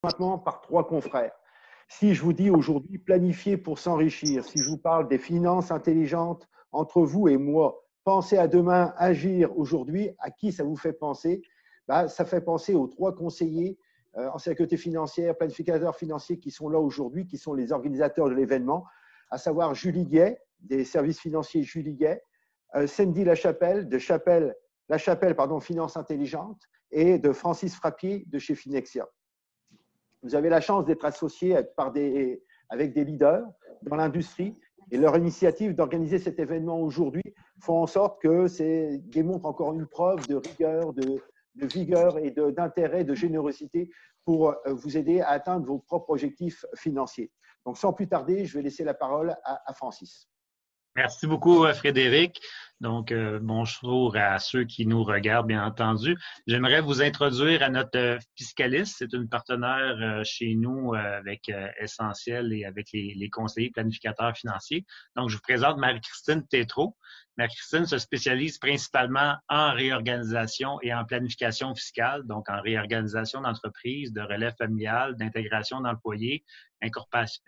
maintenant par 3 confrères. Si je vous dis aujourd'hui planifier pour s'enrichir, si je vous parle des finances intelligentes entre vous et moi, penser à demain, agir aujourd'hui, à qui ça vous fait penser? Ça fait penser aux 3 conseillers en sécurité financière, planificateurs financiers qui sont là aujourd'hui, qui sont les organisateurs de l'événement, à savoir Julie Guay, des services financiers Julie Guay, Cindy Lachapelle, de Finance Intelligente, et de Francis Frappier de chez Finexia. Vous avez la chance d'être associé avec des leaders dans l'industrie et leur initiative d'organiser cet événement aujourd'hui font en sorte que démontre encore une preuve de rigueur, de vigueur et d'intérêt, de générosité pour vous aider à atteindre vos propres objectifs financiers. Donc, sans plus tarder, je vais laisser la parole à Francis. Merci beaucoup, Frédéric. Donc, bonjour à ceux qui nous regardent, bien entendu. J'aimerais vous introduire à notre fiscaliste. C'est une partenaire chez nous avec Essentiel et avec les conseillers planificateurs financiers. Donc, je vous présente Marie-Christine Tétrault. Marie-Christine se spécialise principalement en réorganisation et en planification fiscale, donc en réorganisation d'entreprise, de relève familial, d'intégration d'employés,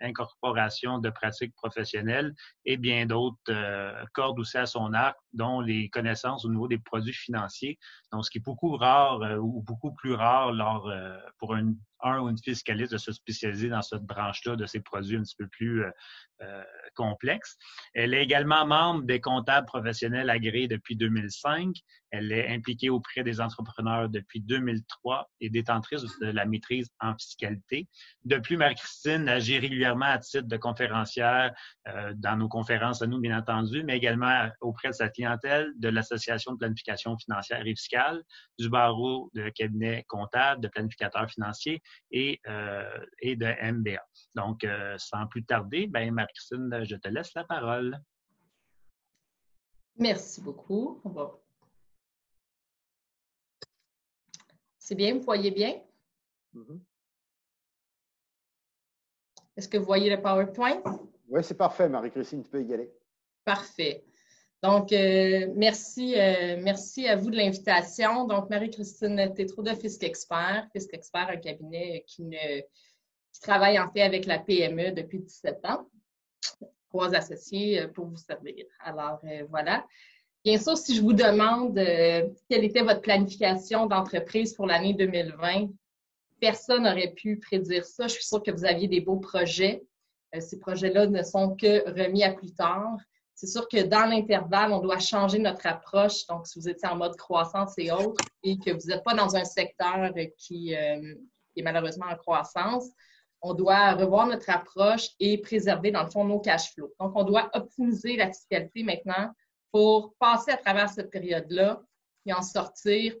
incorporation de pratiques professionnelles et bien d'autres cordes aussi à son arc, dont les connaissances au niveau des produits financiers. Donc, ce qui est beaucoup rare ou beaucoup plus rare pour un ou une fiscaliste de se spécialiser dans cette branche-là de ces produits un petit peu plus complexes. Elle est également membre des comptables professionnels agréés depuis 2005. Elle est impliquée auprès des entrepreneurs depuis 2003 et détentrice de la maîtrise en fiscalité. De plus, Marie-Christine agit régulièrement à titre de conférencière dans nos conférences à nous, bien entendu, mais également auprès de sa clientèle, de l'Association de planification financière et fiscale, du barreau de cabinet comptable, de planificateurs financiers et de MBA. Donc, sans plus tarder, Marie-Christine, je te laisse la parole. Merci beaucoup. Bon. C'est bien, vous voyez bien? Est-ce que vous voyez le PowerPoint? Oui, c'est parfait, Marie-Christine, tu peux y aller. Parfait. Donc, merci à vous de l'invitation. Donc, Marie-Christine Tétrault de FiscExpert. FiscExpert, un cabinet qui travaille en fait avec la PME depuis 17 ans. 3 associés pour vous servir. Alors, voilà. Bien sûr, si je vous demande quelle était votre planification d'entreprise pour l'année 2020, personne n'aurait pu prédire ça. Je suis sûre que vous aviez des beaux projets. Ces projets-là ne sont que remis à plus tard. C'est sûr que dans l'intervalle, on doit changer notre approche. Donc, si vous étiez en mode croissance et autres, et que vous n'êtes pas dans un secteur qui est malheureusement en croissance, on doit revoir notre approche et préserver, dans le fond, nos cash flows. Donc, on doit optimiser la fiscalité maintenant pour passer à travers cette période-là et en sortir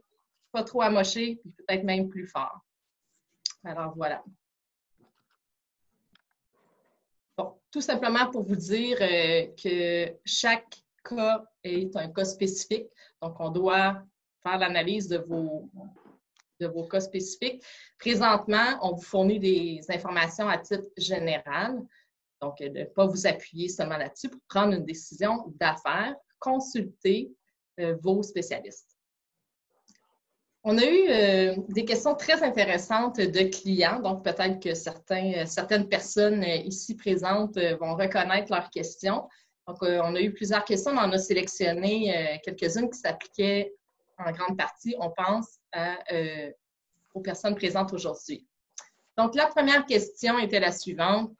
pas trop amoché, puis peut-être même plus fort. Alors, voilà. Bon, tout simplement pour vous dire que chaque cas est un cas spécifique. Donc, on doit faire l'analyse de vos cas spécifiques. Présentement, on vous fournit des informations à titre général. Donc, de ne pas vous appuyer seulement là-dessus pour prendre une décision d'affaires. Consultez vos spécialistes. On a eu des questions très intéressantes de clients, donc peut-être que certaines personnes ici présentes vont reconnaître leurs questions. Donc, on a eu plusieurs questions, on en a sélectionné quelques-unes qui s'appliquaient en grande partie, on pense, aux personnes présentes aujourd'hui. Donc, la première question était la suivante.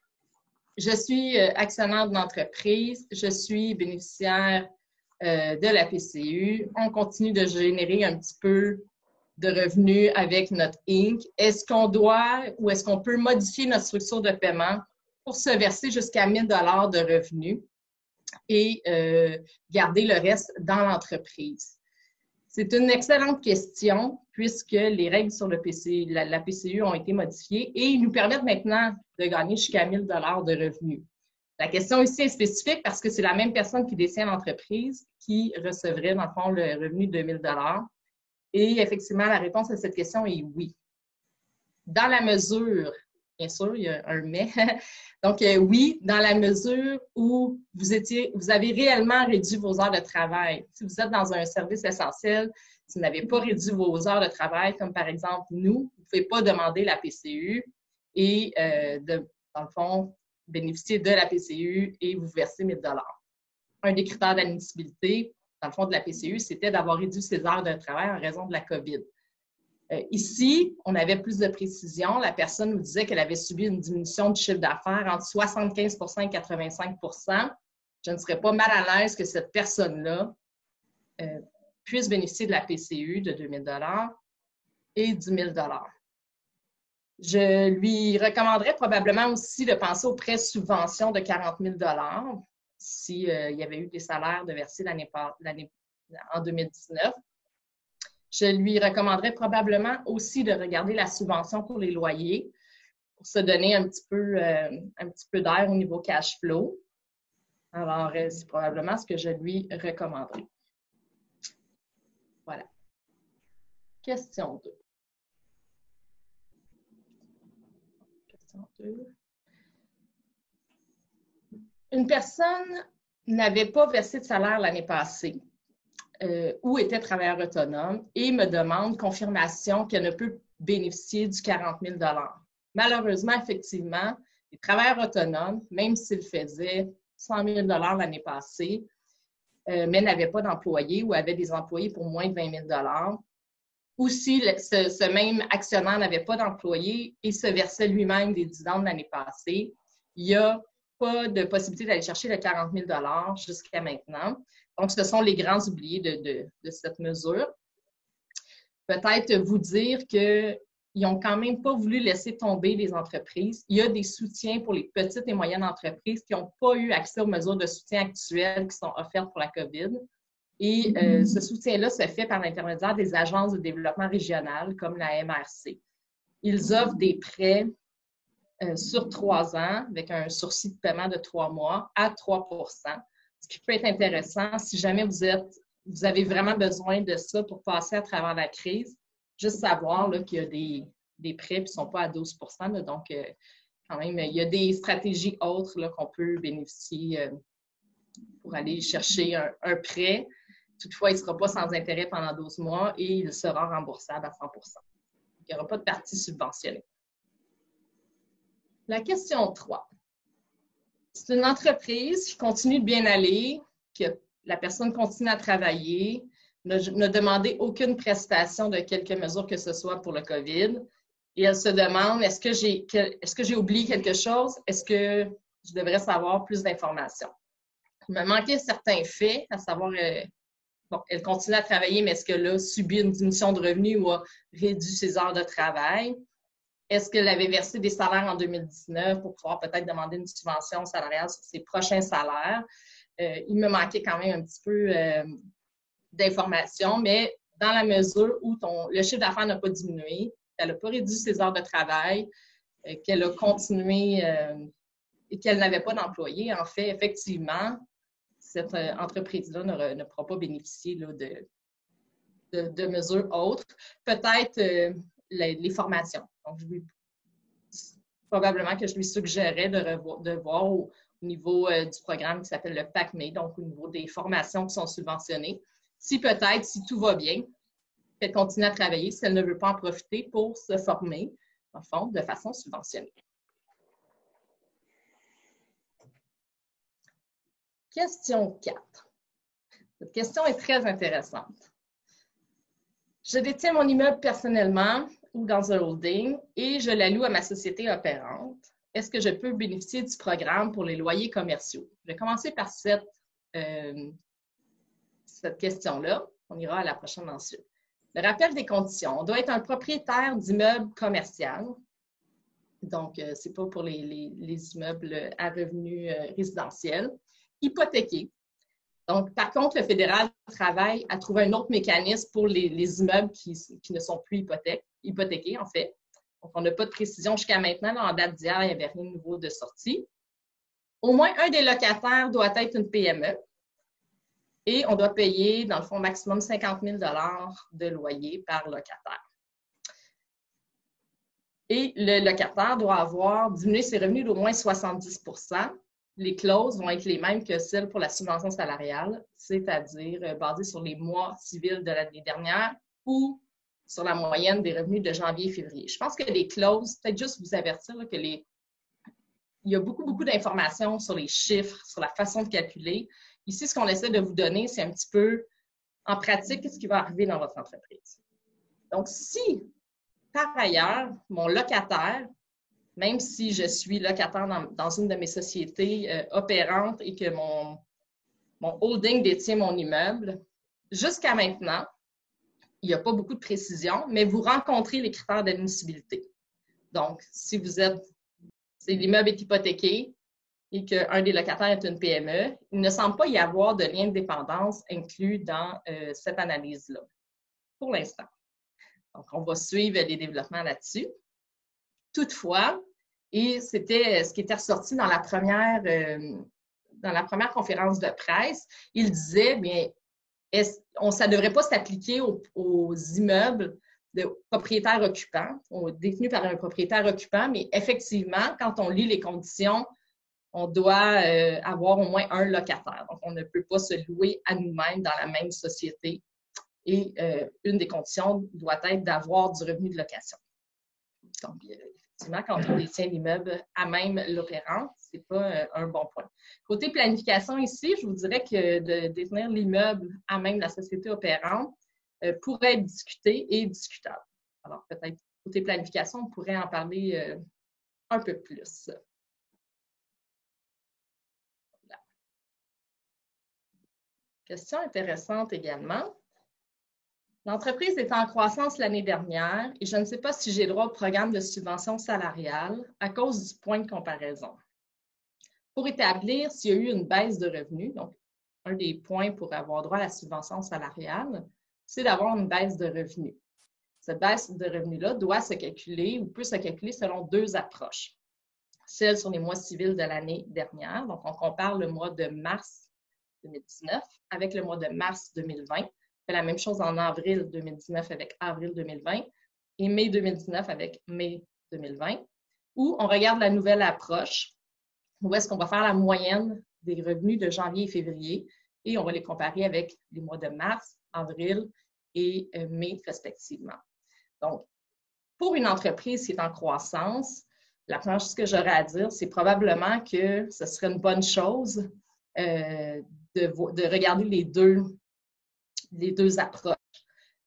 Je suis actionnaire d'une entreprise, je suis bénéficiaire de la PCU, on continue de générer un petit peu de revenus avec notre Inc. Est-ce qu'on doit ou est-ce qu'on peut modifier notre structure de paiement pour se verser jusqu'à 1 000 $ de revenus et garder le reste dans l'entreprise? C'est une excellente question puisque les règles sur la PCU ont été modifiées et ils nous permettent maintenant de gagner jusqu'à 1 000 $ de revenus. La question ici est spécifique parce que c'est la même personne qui détient l'entreprise qui recevrait, dans le fond, le revenu de 1 000 $. Et effectivement, la réponse à cette question est oui. Dans la mesure, bien sûr, il y a un mais, donc oui, dans la mesure où vous avez réellement réduit vos heures de travail. Si vous êtes dans un service essentiel, si vous n'avez pas réduit vos heures de travail, comme par exemple nous, vous ne pouvez pas demander la PCU. et, dans le fond, bénéficier de la PCU et vous verser 1 000 $. Un des critères d'admissibilité, dans le fond, de la PCU, c'était d'avoir réduit ses heures de travail en raison de la COVID. Ici, on avait plus de précision. La personne nous disait qu'elle avait subi une diminution du chiffre d'affaires entre 75 et 85 %. Je ne serais pas mal à l'aise que cette personne-là puisse bénéficier de la PCU de 2 000 $ et 10 000 $. Je lui recommanderais probablement aussi de penser aux prêts subventions de 40 000 $ s'il y avait eu des salaires de verser en 2019. Je lui recommanderais probablement aussi de regarder la subvention pour les loyers pour se donner un petit peu d'air au niveau cash flow. Alors, c'est probablement ce que je lui recommanderais. Voilà. Question 2. Question 2. Une personne n'avait pas versé de salaire l'année passée ou était travailleur autonome et me demande confirmation qu'elle ne peut bénéficier du 40 000 $. Malheureusement, effectivement, les travailleurs autonomes, même s'ils faisaient 100 000 $ l'année passée, mais n'avaient pas d'employés ou avaient des employés pour moins de 20 000 $, ou si ce même actionnaire n'avait pas d'employés et se versait lui-même des dividendes l'année passée, il n'y a pas de possibilité d'aller chercher le 40 000 $ jusqu'à maintenant. Donc, ce sont les grands oubliés de cette mesure. Peut-être vous dire qu'ils n'ont quand même pas voulu laisser tomber les entreprises. Il y a des soutiens pour les petites et moyennes entreprises qui n'ont pas eu accès aux mesures de soutien actuelles qui sont offertes pour la COVID. Et ce soutien-là se fait par l'intermédiaire des agences de développement régional comme la MRC. Ils offrent des prêts sur 3 ans avec un sursis de paiement de 3 mois à 3 %. Ce qui peut être intéressant si jamais vous avez vraiment besoin de ça pour passer à travers la crise. Juste savoir qu'il y a des prêts qui ne sont pas à 12 %. Là, donc, quand même, il y a des stratégies autres qu'on peut bénéficier pour aller chercher un prêt. Toutefois, il ne sera pas sans intérêt pendant 12 mois et il sera remboursable à 100 %. Il n'y aura pas de partie subventionnée. La question 3. C'est une entreprise qui continue de bien aller, que la personne continue à travailler, n'a demandé aucune prestation de quelque mesure que ce soit pour le COVID. Et elle se demande, est-ce que j'ai oublié quelque chose? Est-ce que je devrais savoir plus d'informations? Il me manquait certains faits, à savoir, elle continue à travailler, mais est-ce qu'elle a subi une diminution de revenus ou a réduit ses heures de travail? Est-ce qu'elle avait versé des salaires en 2019 pour pouvoir peut-être demander une subvention salariale sur ses prochains salaires? Il me manquait quand même un petit peu d'informations, mais dans la mesure où le chiffre d'affaires n'a pas diminué, qu'elle n'a pas réduit ses heures de travail, qu'elle a continué et qu'elle n'avait pas d'employés, en fait, effectivement, cette entreprise-là ne pourra pas bénéficier là, de mesures autres. Peut-être les formations. Donc, probablement que je lui suggérerais de voir au niveau du programme qui s'appelle le PACME, donc au niveau des formations qui sont subventionnées. Si tout va bien, elle continue à travailler si elle ne veut pas en profiter pour se former, en fond, de façon subventionnée. Question 4. Cette question est très intéressante. Je détiens mon immeuble personnellement ou dans un holding et je la loue à ma société opérante. Est-ce que je peux bénéficier du programme pour les loyers commerciaux? Je vais commencer par cette question-là. On ira à la prochaine ensuite. Le rappel des conditions. On doit être un propriétaire d'immeuble commercial. Donc, ce n'est pas pour les immeubles à revenus résidentiels. Hypothéqué. Donc, par contre, le fédéral travaille à trouver un autre mécanisme pour les immeubles qui ne sont plus hypothéqués, en fait. Donc, on n'a pas de précision jusqu'à maintenant. Là, en date d'hier, il n'y avait rien de nouveau de sortie. Au moins un des locataires doit être une PME. Et on doit payer, dans le fond, maximum 50 000 $ de loyer par locataire. Et le locataire doit avoir diminué ses revenus d'au moins 70 %. Les clauses vont être les mêmes que celles pour la subvention salariale, c'est-à-dire basées sur les mois civils de l'année dernière ou sur la moyenne des revenus de janvier et février. Je pense que les clauses, peut-être juste vous avertir là, que il y a beaucoup d'informations sur les chiffres, sur la façon de calculer. Ici, ce qu'on essaie de vous donner, c'est un petit peu, en pratique, qu'est-ce qui va arriver dans votre entreprise. Donc, si, par ailleurs, mon locataire, même si je suis locataire dans une de mes sociétés opérantes et que mon holding détient mon immeuble, jusqu'à maintenant, il n'y a pas beaucoup de précision, mais vous rencontrez les critères d'admissibilité. Donc, si l'immeuble est hypothéqué et qu'un des locataires est une PME, il ne semble pas y avoir de lien de dépendance inclus dans cette analyse-là, pour l'instant. Donc, on va suivre les développements là-dessus. Toutefois, et c'était ce qui était ressorti dans la première conférence de presse, il disait, bien, ça ne devrait pas s'appliquer aux immeubles de propriétaires occupants, détenus par un propriétaire occupant, mais effectivement, quand on lit les conditions, on doit avoir au moins un locataire. Donc, on ne peut pas se louer à nous-mêmes dans la même société. Et une des conditions doit être d'avoir du revenu de location. Donc, effectivement, quand on détient l'immeuble à même l'opérant, ce n'est pas un bon point. Côté planification ici, je vous dirais que de détenir l'immeuble à même la société opérante pourrait être discuté et discutable. Alors, peut-être côté planification, on pourrait en parler un peu plus. Voilà. Question intéressante également. L'entreprise est en croissance l'année dernière et je ne sais pas si j'ai droit au programme de subvention salariale à cause du point de comparaison. Pour établir s'il y a eu une baisse de revenus, donc un des points pour avoir droit à la subvention salariale, c'est d'avoir une baisse de revenus. Cette baisse de revenus-là doit se calculer ou peut se calculer selon deux approches. Celle sur les mois civils de l'année dernière, donc on compare le mois de mars 2019 avec le mois de mars 2020. On fait la même chose en avril 2019 avec avril 2020 et mai 2019 avec mai 2020, où on regarde la nouvelle approche, où est-ce qu'on va faire la moyenne des revenus de janvier et février et on va les comparer avec les mois de mars, avril et mai respectivement. Donc, pour une entreprise qui est en croissance, la première chose que j'aurais à dire, c'est probablement que ce serait une bonne chose de regarder les deux approches.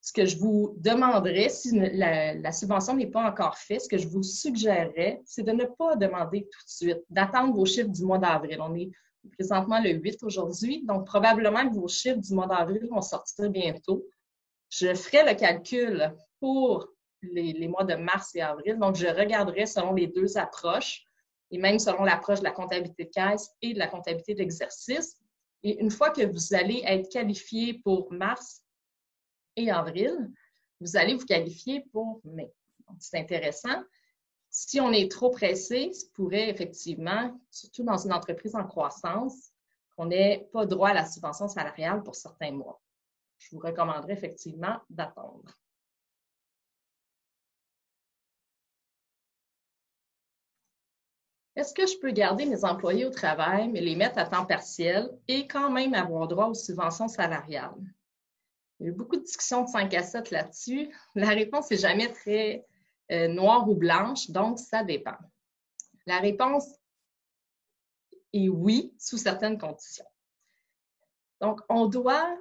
Ce que je vous demanderais, si la subvention n'est pas encore faite, ce que je vous suggérerais, c'est de ne pas demander tout de suite, d'attendre vos chiffres du mois d'avril. On est présentement le 8 aujourd'hui, donc probablement que vos chiffres du mois d'avril vont sortir bientôt. Je ferai le calcul pour les mois de mars et avril, donc je regarderai selon les deux approches et même selon l'approche de la comptabilité de caisse et de la comptabilité d'exercice. Et une fois que vous allez être qualifié pour mars et avril, vous allez vous qualifier pour mai. C'est intéressant. Si on est trop pressé, ça pourrait effectivement, surtout dans une entreprise en croissance, qu'on n'ait pas droit à la subvention salariale pour certains mois. Je vous recommanderais effectivement d'attendre. Est-ce que je peux garder mes employés au travail, mais les mettre à temps partiel et quand même avoir droit aux subventions salariales? Il y a eu beaucoup de discussions de 5 à 7 là-dessus. La réponse n'est jamais très noire ou blanche, donc ça dépend. La réponse est oui, sous certaines conditions. Donc, on doit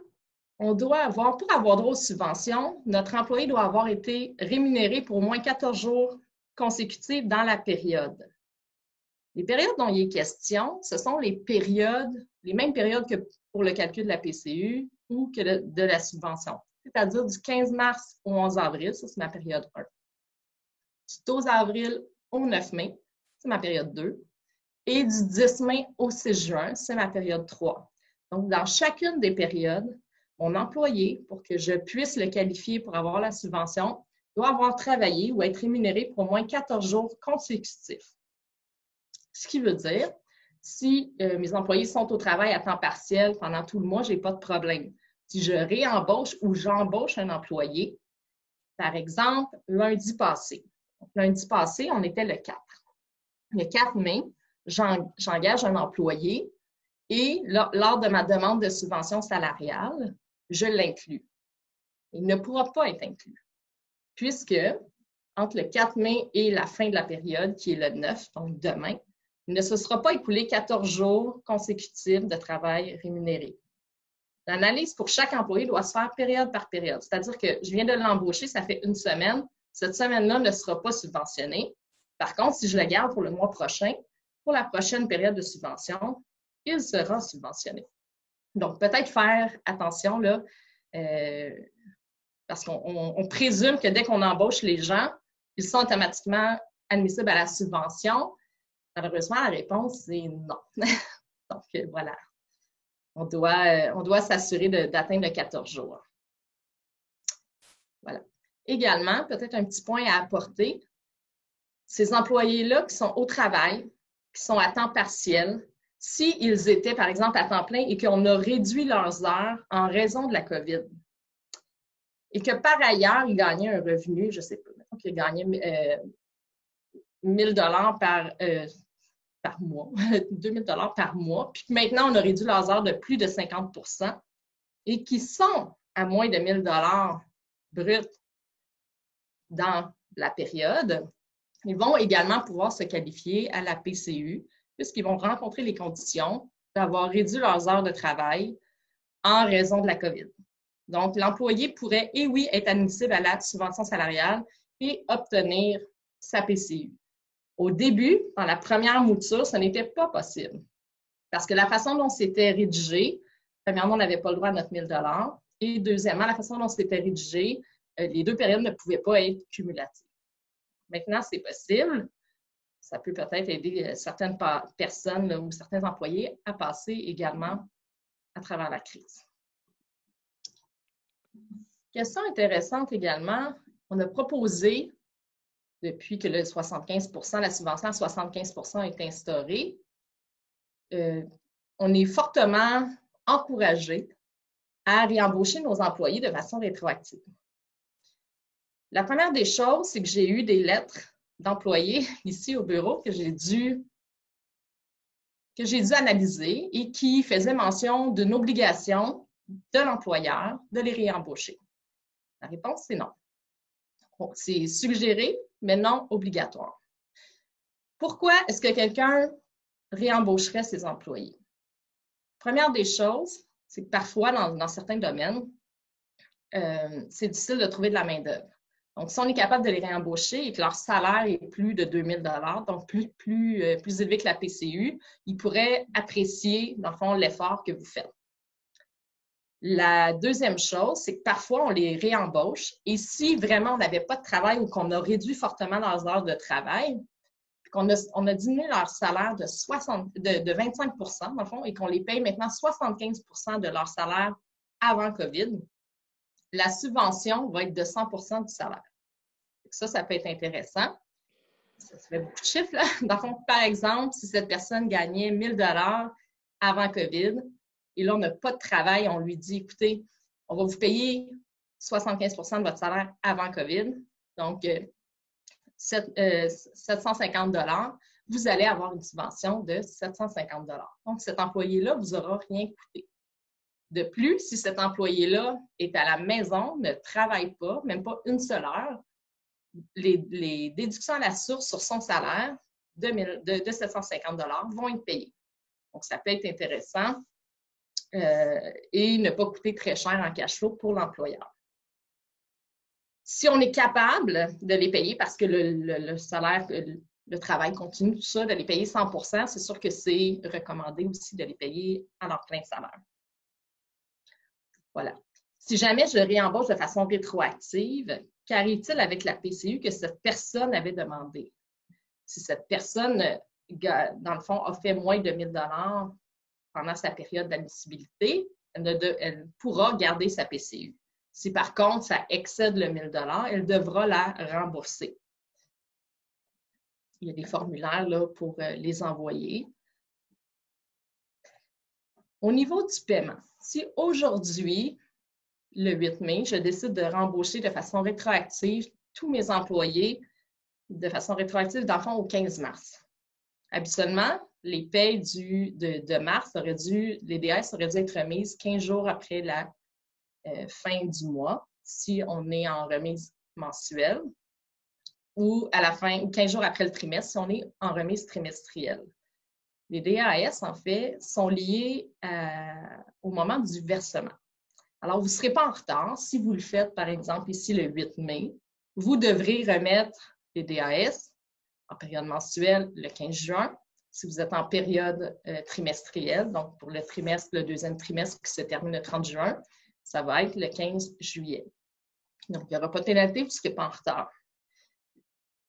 avoir, pour avoir droit aux subventions, notre employé doit avoir été rémunéré pour au moins 14 jours consécutifs dans la période. Les périodes dont il est question, ce sont les mêmes périodes que pour le calcul de la PCU ou que de la subvention, c'est-à-dire du 15 mars au 11 avril, ça c'est ma période 1. Du 12 avril au 9 mai, c'est ma période 2. Et du 10 mai au 6 juin, c'est ma période 3. Donc, dans chacune des périodes, mon employé, pour que je puisse le qualifier pour avoir la subvention, doit avoir travaillé ou être rémunéré pour au moins 14 jours consécutifs. Ce qui veut dire, si mes employés sont au travail à temps partiel pendant tout le mois, je n'ai pas de problème. Si je réembauche ou j'embauche un employé, par exemple, lundi passé. Donc, lundi passé, on était le 4. Le 4 mai, j'engage un employé et lors de ma demande de subvention salariale, je l'inclus. Il ne pourra pas être inclus. puisque entre le 4 mai et la fin de la période, qui est le 9, donc demain, il ne se sera pas écoulé 14 jours consécutifs de travail rémunéré. L'analyse pour chaque employé doit se faire période par période. C'est-à-dire que je viens de l'embaucher, ça fait une semaine. Cette semaine-là ne sera pas subventionnée. Par contre, si je le garde pour le mois prochain, pour la prochaine période de subvention, il sera subventionné. Donc, peut-être faire attention, là, parce qu'on présume que dès qu'on embauche les gens, ils sont automatiquement admissibles à la subvention. Malheureusement, la réponse, c'est non. Donc, voilà. On doit s'assurer d'atteindre le 14 jours. Voilà. Également, peut-être un petit point à apporter, ces employés-là qui sont au travail, qui sont à temps partiel, s'ils étaient, par exemple, à temps plein et qu'on a réduit leurs heures en raison de la COVID, et que par ailleurs, ils gagnaient un revenu, je ne sais pas, qu'ils gagnaient 1 000 $ par mois, 2 000 $ par mois, puis maintenant, on a réduit leurs heures de plus de 50 % et qui sont à moins de 1 000 $ bruts dans la période, ils vont également pouvoir se qualifier à la PCU puisqu'ils vont rencontrer les conditions d'avoir réduit leurs heures de travail en raison de la COVID. Donc, l'employé pourrait, et oui, être admissible à la subvention salariale et obtenir sa PCU. Au début, dans la première mouture, ce n'était pas possible parce que la façon dont c'était rédigé, premièrement, on n'avait pas le droit à notre 1 000 $ et deuxièmement, la façon dont c'était rédigé, les deux périodes ne pouvaient pas être cumulatives. Maintenant, c'est possible. Ça peut peut-être aider certaines personnes ou certains employés à passer également à travers la crise. Question intéressante également, on a proposé, depuis que le 75 %, la subvention à 75 % est instaurée, on est fortement encouragé à réembaucher nos employés de façon rétroactive. La première des choses, c'est que j'ai eu des lettres d'employés ici au bureau que j'ai dû analyser et qui faisaient mention d'une obligation de l'employeur de les réembaucher. La réponse, c'est non. C'est suggéré, mais non obligatoire. Pourquoi est-ce que quelqu'un réembaucherait ses employés? Première des choses, c'est que parfois, dans certains domaines, c'est difficile de trouver de la main-d'œuvre. Donc, si on est capable de les réembaucher et que leur salaire est plus de 2 000 $, donc plus élevé que la PCU, ils pourraient apprécier, dans le fond, l'effort que vous faites. La deuxième chose, c'est que parfois, on les réembauche et si vraiment on n'avait pas de travail ou qu'on a réduit fortement leurs heures de travail, qu'on a diminué leur salaire de 25 % dans le fond, et qu'on les paye maintenant 75 % de leur salaire avant COVID, la subvention va être de 100 % du salaire. Ça peut être intéressant. Ça fait beaucoup de chiffres, là. Dans le fond, par exemple, si cette personne gagnait 1 000 $ avant COVID, et là, on n'a pas de travail, on lui dit, écoutez, on va vous payer 75 % de votre salaire avant COVID, donc 750 $, vous allez avoir une subvention de 750 $. Donc, cet employé-là ne vous aura rien coûté. De plus, si cet employé-là est à la maison, ne travaille pas, même pas une seule heure, les déductions à la source sur son salaire de 750 $ vont être payées. Donc, ça peut être intéressant et ne pas coûter très cher en cash flow pour l'employeur. Si on est capable de les payer parce que le salaire, le travail continue, tout ça, de les payer 100 %, c'est sûr que c'est recommandé aussi de les payer à leur plein salaire. Voilà. Si jamais je réembauche de façon rétroactive, qu'arrive-t-il avec la PCU que cette personne avait demandé? Si cette personne, dans le fond, a fait moins de 1 000 $ pendant sa période d'admissibilité, elle pourra garder sa PCU. Si par contre, ça excède le 1 000 $, elle devra la rembourser. Il y a des formulaires là, pour les envoyer. Au niveau du paiement, si aujourd'hui, le 8 mai, je décide de rembaucher de façon rétroactive tous mes employés de façon rétroactive, dans le fond, au 15 mars. Habituellement, les payes de mars les DS auraient dû être remises 15 jours après la fin du mois, si on est en remise mensuelle ou à la fin, ou 15 jours après le trimestre, si on est en remise trimestrielle. Les DAS, en fait, sont liés au moment du versement. Alors, vous ne serez pas en retard. Si vous le faites, par exemple, ici, le 8 mai, vous devrez remettre les DAS en période mensuelle le 15 juin. Si vous êtes en période trimestrielle, donc pour le trimestre, le deuxième trimestre qui se termine le 30 juin, ça va être le 15 juillet. Donc, il n'y aura pas de pénalité, vous ne serez pas en retard.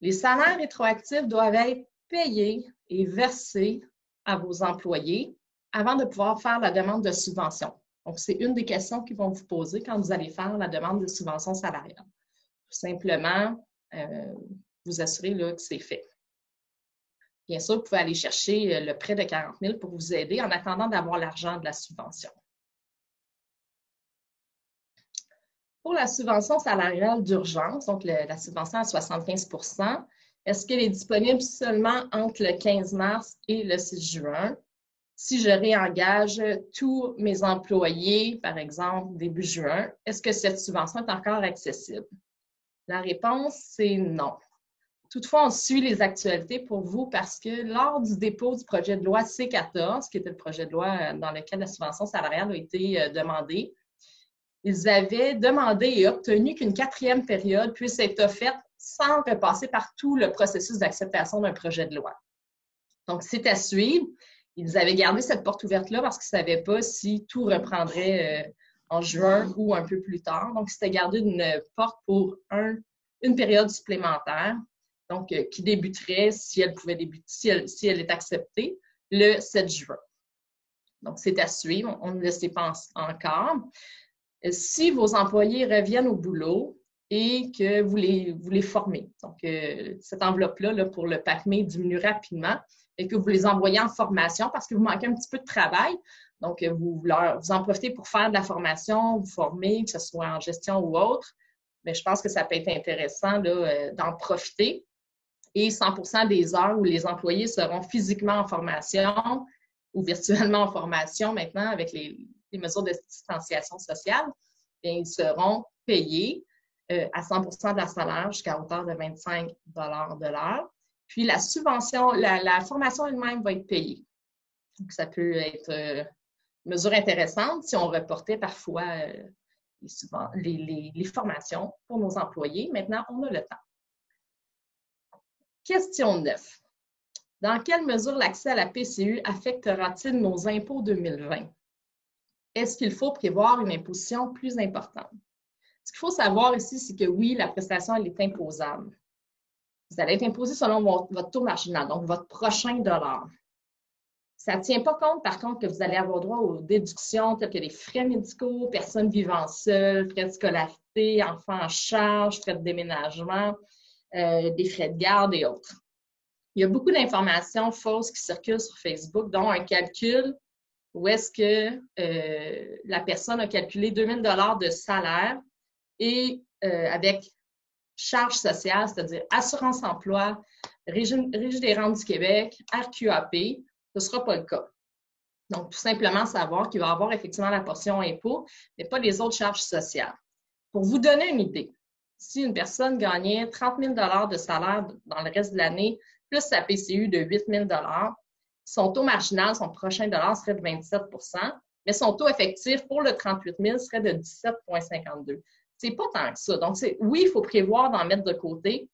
Les salaires rétroactifs doivent être payés et versés à vos employés avant de pouvoir faire la demande de subvention. Donc, c'est une des questions qu'ils vont vous poser quand vous allez faire la demande de subvention salariale. Tout simplement, vous assurer là, que c'est fait. Bien sûr, vous pouvez aller chercher le prêt de 40 000 pour vous aider en attendant d'avoir l'argent de la subvention. Pour la subvention salariale d'urgence, donc la subvention à 75 %, est-ce qu'elle est disponible seulement entre le 15 mars et le 6 juin? Si je réengage tous mes employés, par exemple, début juin, est-ce que cette subvention est encore accessible? La réponse, c'est non. Toutefois, on suit les actualités pour vous parce que lors du dépôt du projet de loi C14, qui était le projet de loi dans lequel la subvention salariale a été demandée, ils avaient demandé et obtenu qu'une 4e période puisse être offerte sans repasser par tout le processus d'acceptation d'un projet de loi. Donc, c'est à suivre. Ils avaient gardé cette porte ouverte-là parce qu'ils ne savaient pas si tout reprendrait en juin ou un peu plus tard. Donc, c'était gardé une porte pour une période supplémentaire, donc qui débuterait, si elle pouvait débuter, si elle est acceptée, le 7 juin. Donc, c'est à suivre. On ne le sait pas encore. Si vos employés reviennent au boulot et que vous les formez, donc cette enveloppe-là là, pour le PACME diminue rapidement et que vous les envoyez en formation parce que vous manquez un petit peu de travail, donc vous en profitez pour faire de la formation, vous former, que ce soit en gestion ou autre, mais je pense que ça peut être intéressant d'en profiter. Et 100% des heures où les employés seront physiquement en formation ou virtuellement en formation maintenant avec les mesures de distanciation sociale, bien, ils seront payés à 100% de leur salaire jusqu'à hauteur de 25 $ de l'heure. Puis la subvention, la formation elle-même va être payée. Donc, ça peut être une mesure intéressante si on reportait parfois les formations pour nos employés. Maintenant, on a le temps. Question 9. Dans quelle mesure l'accès à la PCU affectera-t-il nos impôts 2020? Est-ce qu'il faut prévoir une imposition plus importante? Ce qu'il faut savoir ici, c'est que oui, la prestation, elle est imposable. Vous allez être imposé selon votre taux marginal, donc votre prochain dollar. Ça ne tient pas compte, par contre, que vous allez avoir droit aux déductions telles que les frais médicaux, personnes vivant seules, frais de scolarité, enfants en charge, frais de déménagement, des frais de garde et autres. Il y a beaucoup d'informations fausses qui circulent sur Facebook, dont un calcul où est-ce que la personne a calculé 2 000 $ de salaire et avec charges sociales, c'est-à-dire assurance-emploi, Régie des rentes du Québec, RQAP, ce ne sera pas le cas. Donc, tout simplement savoir qu'il va y avoir effectivement la portion impôt, mais pas les autres charges sociales. Pour vous donner une idée, si une personne gagnait 30 000 $ de salaire dans le reste de l'année, plus sa PCU de 8 000 $, son taux marginal, son prochain dollar serait de 27 %, mais son taux effectif pour le 38 000 serait de 17,52 %. C'est pas tant que ça. Donc, oui, il faut prévoir d'en mettre de côté.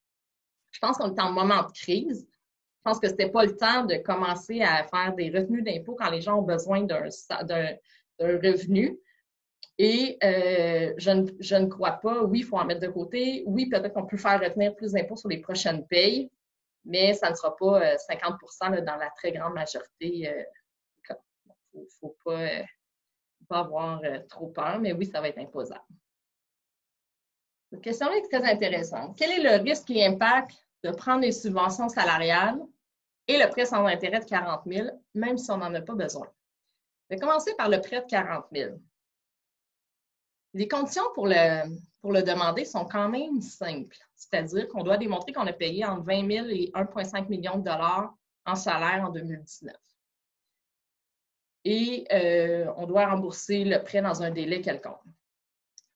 Je pense qu'on est en moment de crise. Je pense que c'était pas le temps de commencer à faire des retenues d'impôt quand les gens ont besoin d'un revenu. Et je ne crois pas, oui, il faut en mettre de côté. Oui, peut-être qu'on peut faire retenir plus d'impôts sur les prochaines payes, mais ça ne sera pas 50 % là, dans la très grande majorité des cas. Il ne faut pas avoir trop peur, mais oui, ça va être imposable. Cette question-là est très intéressante. Quel est le risque et impact de prendre les subventions salariales et le prêt sans intérêt de 40 000, même si on n'en a pas besoin? Je vais commencer par le prêt de 40 000. Les conditions pour le demander sont quand même simples, c'est-à-dire qu'on doit démontrer qu'on a payé entre 20 000 et 1,5 million de dollars en salaire en 2019. Et on doit rembourser le prêt dans un délai quelconque.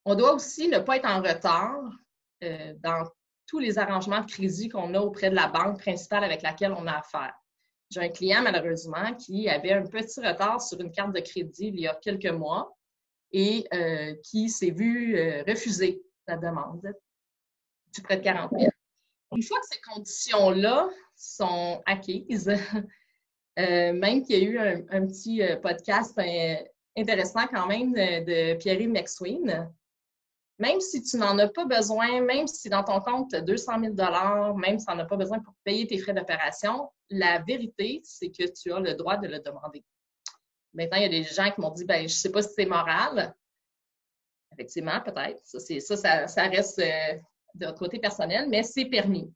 On doit aussi ne pas être en retard dans tous les arrangements de crédit qu'on a auprès de la banque principale avec laquelle on a affaire. J'ai un client, malheureusement, qui avait un petit retard sur une carte de crédit il y a quelques mois et qui s'est vu refuser la demande du prêt de 40 000. Une fois que ces conditions-là sont acquises, même qu'il y a eu un petit podcast intéressant quand même de Pierre McSween, même si tu n'en as pas besoin, même si dans ton compte tu as 200 000 $, même si tu n'en as pas besoin pour payer tes frais d'opération, la vérité, c'est que tu as le droit de le demander. Maintenant, il y a des gens qui m'ont dit, ben, je ne sais pas si c'est moral. Effectivement, peut-être. Ça reste de notre côté personnel, mais c'est permis.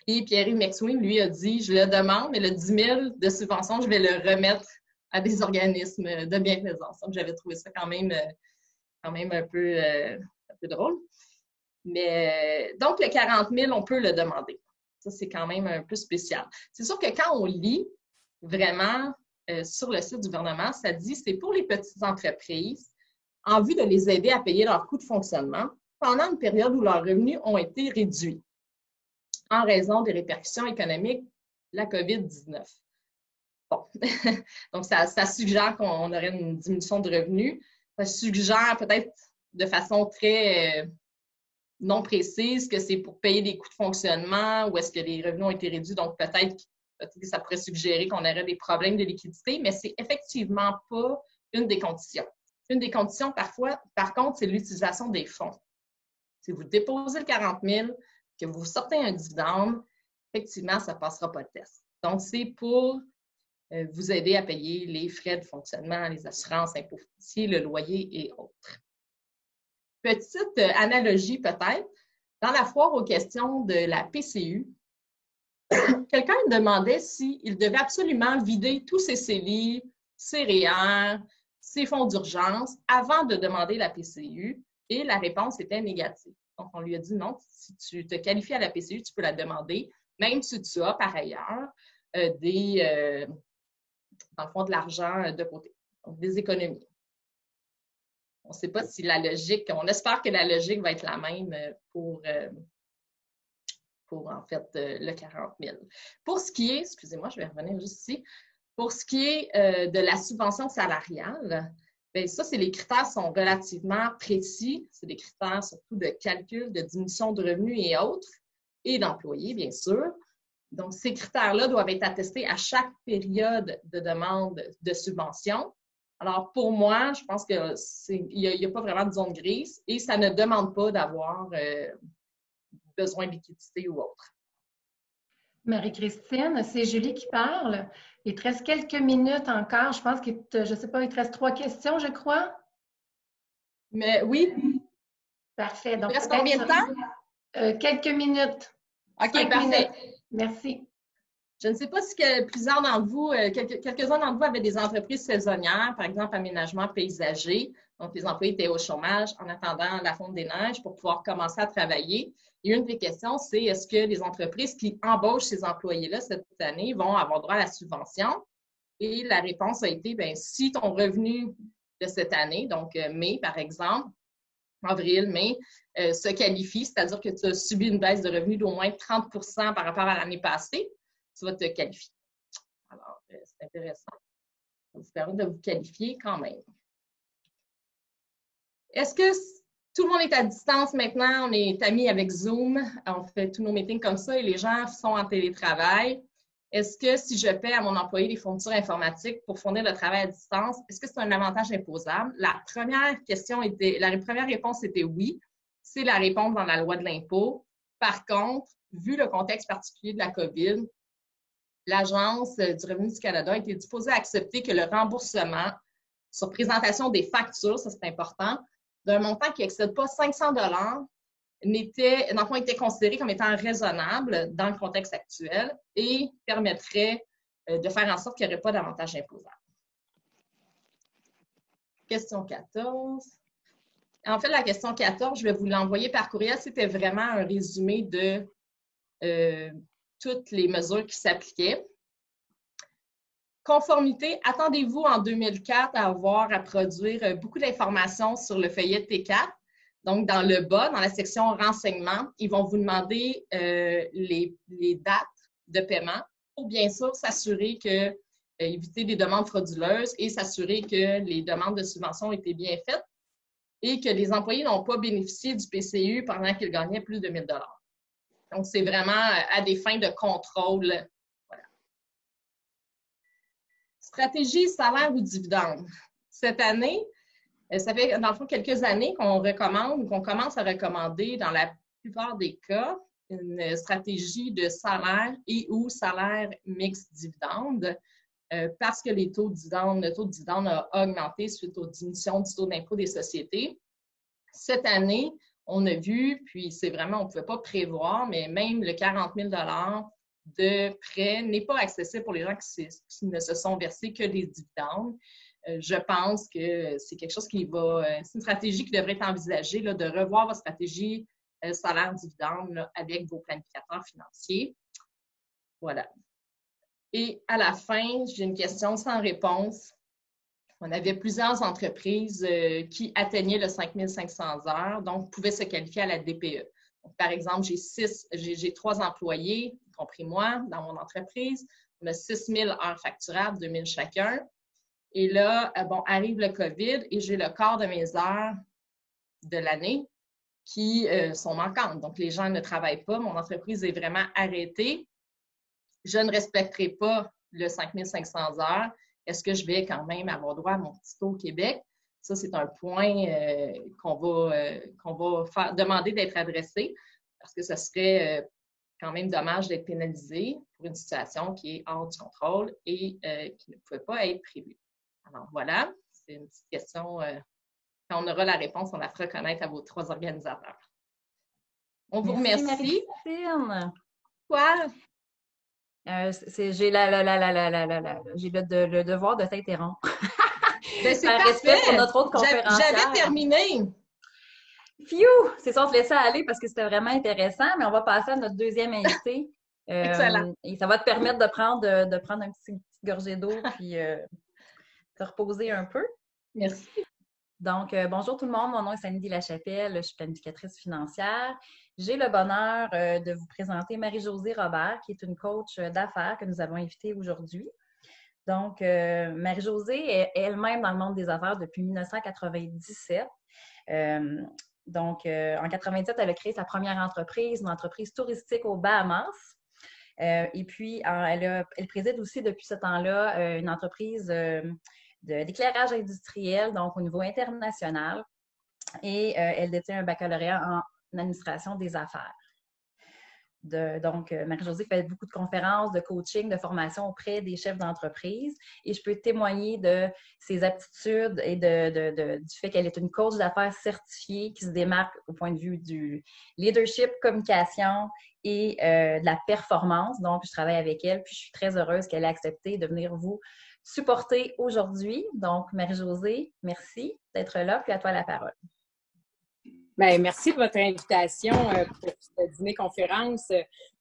Et Pierre McSween, lui, a dit, je le demande, mais le 10 000 de subvention, je vais le remettre à des organismes de bienfaisance. Donc, j'avais trouvé ça quand même un peu drôle. Mais donc, le 40 000, on peut le demander. Ça, c'est quand même un peu spécial. C'est sûr que quand on lit vraiment sur le site du gouvernement, ça dit c'est pour les petites entreprises en vue de les aider à payer leurs coûts de fonctionnement pendant une période où leurs revenus ont été réduits en raison des répercussions économiques de la COVID-19. Bon, donc ça suggère qu'on aurait une diminution de revenus. Ça suggère peut-être de façon très non précise que c'est pour payer des coûts de fonctionnement ou est-ce que les revenus ont été réduits. Donc, peut-être que ça pourrait suggérer qu'on aurait des problèmes de liquidité, mais c'est effectivement pas une des conditions. Une des conditions, par contre, c'est l'utilisation des fonds. Si vous déposez le 40 000, que vous sortez un dividende, effectivement, ça ne passera pas le test. Donc, c'est pour vous aider à payer les frais de fonctionnement, les assurances, impôts fonciers, le loyer et autres. Petite analogie peut-être, dans la foire aux questions de la PCU, quelqu'un demandait s'il devait absolument vider tous ses CELI, ses REER, ses fonds d'urgence avant de demander la PCU et la réponse était négative. Donc, on lui a dit non, si tu te qualifies à la PCU, tu peux la demander, même si tu as par ailleurs dans le fond, de l'argent de côté, donc des économies. On ne sait pas si la logique, on espère que la logique va être la même pour en fait le 40 000. Pour ce qui est, excusez-moi, je vais revenir juste ici, pour ce qui est de la subvention salariale, bien, ça, les critères sont relativement précis. C'est des critères surtout de calcul, de diminution de revenus et autres, et d'employés, bien sûr. Donc, ces critères-là doivent être attestés à chaque période de demande de subvention. Alors, pour moi, je pense qu'il n'y a pas vraiment de zone grise et ça ne demande pas d'avoir besoin de liquidité ou autre. Marie-Christine, c'est Julie qui parle. Il te reste quelques minutes encore. Je pense qu'il te, je sais pas, il te reste 3 questions, je crois. Mais oui. Parfait. Donc, il reste combien de temps? Quelques minutes. OK, parfait. Minutes. Merci. Je ne sais pas si plusieurs d'entre vous, quelques-uns d'entre vous avaient des entreprises saisonnières, par exemple aménagement paysager. Donc, les employés étaient au chômage en attendant la fonte des neiges pour pouvoir commencer à travailler. Et une des questions, c'est est-ce que les entreprises qui embauchent ces employés-là cette année vont avoir droit à la subvention? Et la réponse a été, bien, si ton revenu de cette année, donc mai par exemple, avril, mai, se qualifie, c'est-à-dire que tu as subi une baisse de revenus d'au moins 30 % par rapport à l'année passée, tu vas te qualifier. Alors, c'est intéressant. Ça vous permet de vous qualifier quand même. Est-ce que tout le monde est à distance maintenant? On est amis avec Zoom. On fait tous nos meetings comme ça et les gens sont en télétravail. Est-ce que si je paie à mon employé des fournitures informatiques pour fournir le travail à distance, est-ce que c'est un avantage imposable? La première réponse était oui. C'est la réponse dans la loi de l'impôt. Par contre, vu le contexte particulier de la COVID, l'Agence du revenu du Canada a été disposée à accepter que le remboursement sur présentation des factures, ça c'est important, d'un montant qui n'excède pas 500 $ était considéré comme étant raisonnable dans le contexte actuel et permettrait de faire en sorte qu'il n'y aurait pas d'avantage imposable. Question 14. En fait, la question 14, je vais vous l'envoyer par courriel. C'était vraiment un résumé de toutes les mesures qui s'appliquaient. Conformité, attendez-vous en 2004 à avoir à produire beaucoup d'informations sur le feuillet T4. Donc, dans le bas, dans la section renseignements, ils vont vous demander les dates de paiement pour bien sûr s'assurer que éviter des demandes frauduleuses et s'assurer que les demandes de subvention étaient bien faites et que les employés n'ont pas bénéficié du PCU pendant qu'ils gagnaient plus de 1 000 $. Donc, c'est vraiment à des fins de contrôle. Voilà. Stratégie, salaire ou dividende. Cette année, ça fait dans le fond quelques années qu'on commence à recommander dans la plupart des cas une stratégie de salaire et ou salaire mixte dividende parce que le taux de dividende a augmenté suite aux diminutions du taux d'impôt des sociétés. Cette année, on a vu, puis c'est vraiment, on ne pouvait pas prévoir, mais même le 40 000 $ de prêt n'est pas accessible pour les gens qui ne se sont versés que des dividendes. Je pense que c'est quelque chose c'est une stratégie qui devrait être envisagée, là, de revoir votre stratégie salaire-dividende avec vos planificateurs financiers. Voilà. Et à la fin, j'ai une question sans réponse. On avait plusieurs entreprises qui atteignaient le 5 500 heures, donc pouvaient se qualifier à la DPE. Donc, par exemple, j'ai 3 employés, y compris moi, dans mon entreprise. On a 6 000 heures facturables, 2 000 chacun. Et là, arrive le COVID et j'ai le quart de mes heures de l'année qui sont manquantes. Donc, les gens ne travaillent pas. Mon entreprise est vraiment arrêtée. Je ne respecterai pas le 5 500 heures. Est-ce que je vais quand même avoir droit à mon petit taux au Québec? Ça, c'est un point qu'on va demander d'être adressé parce que ce serait quand même dommage d'être pénalisé pour une situation qui est hors du contrôle et qui ne pouvait pas être prévue. Alors voilà, c'est une petite question. Quand on aura la réponse, on la fera connaître à vos 3 organisateurs. On vous remercie. Marie-Christine. Quoi? J'ai le devoir de t'interrompre. Ben, c'est par respect pour notre autre conférencière. J'avais terminé. Phew! C'est ça, on te laissait aller parce que c'était vraiment intéressant, mais on va passer à notre deuxième invité. Excellent. Et ça va te permettre de prendre une petite gorgée d'eau puis te reposer un peu. Merci. Donc, bonjour tout le monde, mon nom est Sandy Lachapelle, je suis planificatrice financière. J'ai le bonheur de vous présenter Marie-Josée Robert, qui est une coach d'affaires que nous avons invitée aujourd'hui. Donc, Marie-Josée est elle-même dans le monde des affaires depuis 1997. Donc, en 97, elle a créé sa première entreprise, une entreprise touristique aux Bahamas. Et puis, elle préside aussi depuis ce temps-là une entreprise d'éclairage industriel, donc au niveau international. Et elle détient un baccalauréat en administration des affaires. Donc, Marie-Josée fait beaucoup de conférences, de coaching, de formation auprès des chefs d'entreprise. Et je peux témoigner de ses aptitudes et du fait qu'elle est une coach d'affaires certifiée qui se démarque au point de vue du leadership, communication et de la performance. Donc, je travaille avec elle, puis je suis très heureuse qu'elle ait accepté de venir vous supporter aujourd'hui. Donc, Marie-Josée, merci d'être là, puis à toi la parole. Bien, merci de votre invitation pour ce dîner-conférence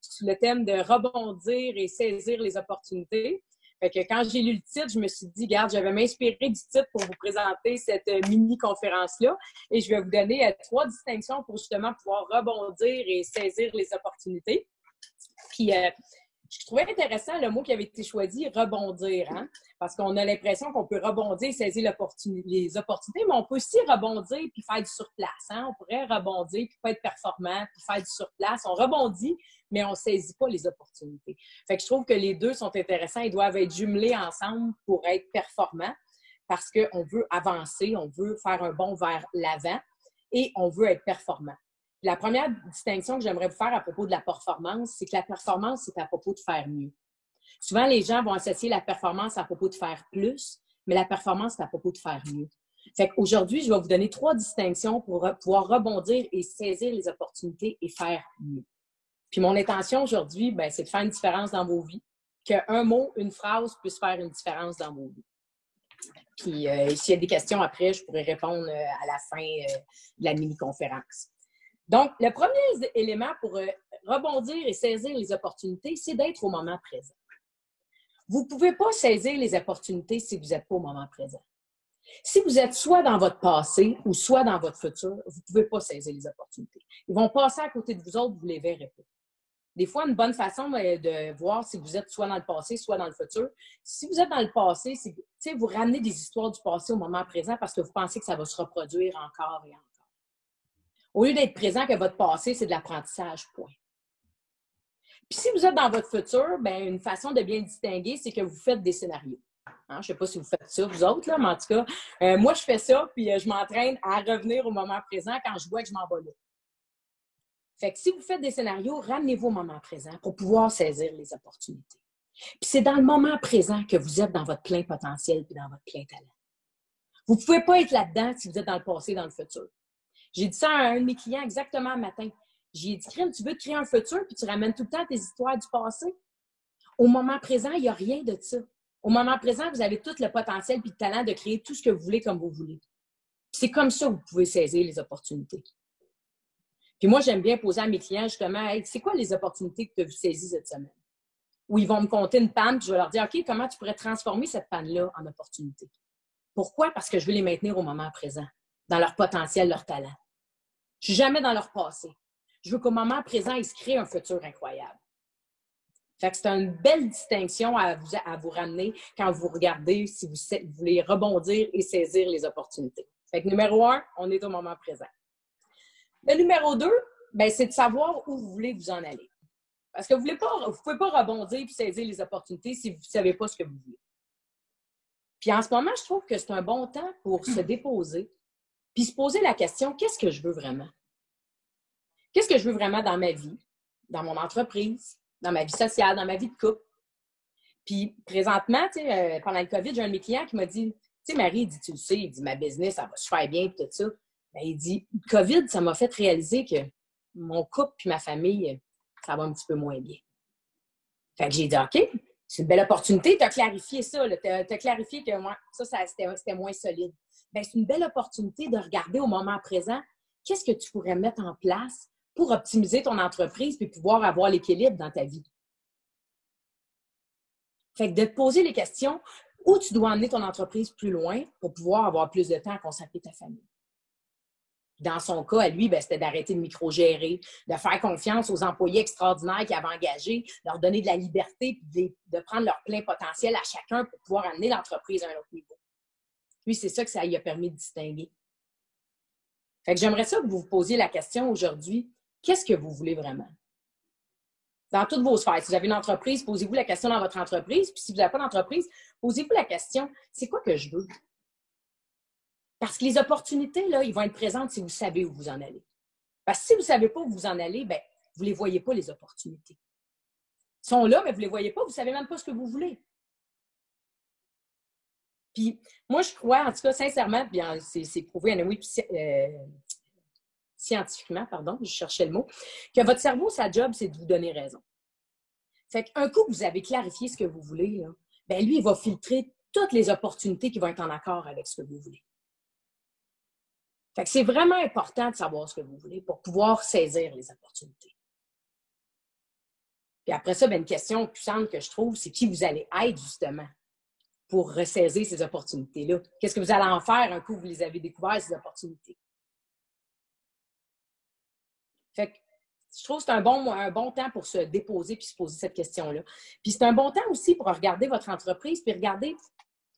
sur le thème de rebondir et saisir les opportunités. Fait que quand j'ai lu le titre, je me suis dit, regarde, je vais m'inspirer du titre pour vous présenter cette mini-conférence-là et je vais vous donner 3 distinctions pour justement pouvoir rebondir et saisir les opportunités. Puis, je trouvais intéressant le mot qui avait été choisi, rebondir, hein? Parce qu'on a l'impression qu'on peut rebondir et saisir les opportunités, mais on peut aussi rebondir puis faire du surplace. Hein? On pourrait rebondir puis pas être performant puis faire du surplace. On rebondit, mais on ne saisit pas les opportunités. Fait que je trouve que les deux sont intéressants. Ils doivent être jumelés ensemble pour être performants parce qu'on veut avancer, on veut faire un bond vers l'avant et on veut être performant. La première distinction que j'aimerais vous faire à propos de la performance, c'est que la performance, c'est à propos de faire mieux. Souvent, les gens vont associer la performance à propos de faire plus, mais la performance, c'est à propos de faire mieux. Fait qu'aujourd'hui, je vais vous donner 3 distinctions pour pouvoir rebondir et saisir les opportunités et faire mieux. Puis mon intention aujourd'hui, c'est de faire une différence dans vos vies, qu'un mot, une phrase puisse faire une différence dans vos vies. Puis s'il y a des questions après, je pourrais répondre à la fin de la mini-conférence. Donc, le premier élément pour rebondir et saisir les opportunités, c'est d'être au moment présent. Vous ne pouvez pas saisir les opportunités si vous n'êtes pas au moment présent. Si vous êtes soit dans votre passé ou soit dans votre futur, vous ne pouvez pas saisir les opportunités. Ils vont passer à côté de vous autres, vous ne les verrez pas. Des fois, une bonne façon de voir si vous êtes soit dans le passé, soit dans le futur. Si vous êtes dans le passé, c'est vous ramenez des histoires du passé au moment présent parce que vous pensez que ça va se reproduire encore et encore. Au lieu d'être présent que votre passé, c'est de l'apprentissage, point. Puis si vous êtes dans votre futur, bien, une façon de bien distinguer, c'est que vous faites des scénarios. Hein? Je ne sais pas si vous faites ça, vous autres, là, mais en tout cas, moi, je fais ça, puis je m'entraîne à revenir au moment présent quand je vois que je m'en vais là. Fait que si vous faites des scénarios, ramenez-vous au moment présent pour pouvoir saisir les opportunités. Puis c'est dans le moment présent que vous êtes dans votre plein potentiel et dans votre plein talent. Vous ne pouvez pas être là-dedans si vous êtes dans le passé et dans le futur. J'ai dit ça à un de mes clients exactement le matin. J'ai dit, Crème, tu veux te créer un futur puis tu ramènes tout le temps tes histoires du passé? Au moment présent, il n'y a rien de ça. Au moment présent, vous avez tout le potentiel et le talent de créer tout ce que vous voulez comme vous voulez. C'est comme ça que vous pouvez saisir les opportunités. Puis moi, j'aime bien poser à mes clients, justement, hey, c'est quoi les opportunités que tu as saisies cette semaine? Ou ils vont me conter une panne, puis je vais leur dire, OK, comment tu pourrais transformer cette panne-là en opportunité? Pourquoi? Parce que je veux les maintenir au moment présent, dans leur potentiel, leur talent. Je ne suis jamais dans leur passé. Je veux qu'au moment présent, ils se créent un futur incroyable. Fait que c'est une belle distinction à vous ramener quand vous regardez si vous voulez rebondir et saisir les opportunités. Fait que numéro 1, on est au moment présent. Le numéro 2, bien, c'est de savoir où vous voulez vous en aller. Parce que vous ne pouvez pas rebondir et saisir les opportunités si vous ne savez pas ce que vous voulez. Puis en ce moment, je trouve que c'est un bon temps pour se déposer puis se poser la question, qu'est-ce que je veux vraiment? Qu'est-ce que je veux vraiment dans ma vie, dans mon entreprise, dans ma vie sociale, dans ma vie de couple? Puis présentement, pendant le COVID, j'ai un de mes clients qui m'a dit, tu sais, Marie, il dit, tu le sais, il dit, ma business, ça va super bien, puis tout ça. Bien, il dit, le COVID, ça m'a fait réaliser que mon couple puis ma famille, ça va un petit peu moins bien. Fait que j'ai dit, OK, c'est une belle opportunité. Tu as clarifié ça. Tu as clarifié que moi, c'était moins solide. Bien, c'est une belle opportunité de regarder au moment présent qu'est-ce que tu pourrais mettre en place pour optimiser ton entreprise puis pouvoir avoir l'équilibre dans ta vie. Fait que de te poser les questions où tu dois emmener ton entreprise plus loin pour pouvoir avoir plus de temps à consacrer ta famille. Dans son cas, à lui, c'était d'arrêter de micro-gérer, de faire confiance aux employés extraordinaires qu'il avait engagés, leur donner de la liberté puis de prendre leur plein potentiel à chacun pour pouvoir amener l'entreprise à un autre niveau. Lui, c'est ça que ça lui a permis de distinguer. Fait que j'aimerais ça que vous vous posiez la question aujourd'hui, qu'est-ce que vous voulez vraiment? Dans toutes vos sphères. Si vous avez une entreprise, posez-vous la question dans votre entreprise. Puis si vous n'avez pas d'entreprise, posez-vous la question, c'est quoi que je veux? Parce que les opportunités, là, ils vont être présentes si vous savez où vous en allez. Parce que si vous ne savez pas où vous en allez, bien, vous ne les voyez pas, les opportunités. Ils sont là, mais vous ne les voyez pas, vous ne savez même pas ce que vous voulez. Puis, moi, je crois, en tout cas, sincèrement, bien, c'est prouvé, anyway, scientifiquement, pardon, je cherchais le mot, que votre cerveau, sa job, c'est de vous donner raison. Fait qu'un coup que vous avez clarifié ce que vous voulez, là, bien, lui, il va filtrer toutes les opportunités qui vont être en accord avec ce que vous voulez. Fait que c'est vraiment important de savoir ce que vous voulez pour pouvoir saisir les opportunités. Puis après ça, bien, une question puissante que je trouve, c'est qui vous allez être, justement, pour ressaisir ces opportunités-là. Qu'est-ce que vous allez en faire un coup que vous les avez découvertes, ces opportunités? Fait que je trouve que c'est un bon temps pour se déposer puis se poser cette question-là. Puis c'est un bon temps aussi pour regarder votre entreprise puis regarder.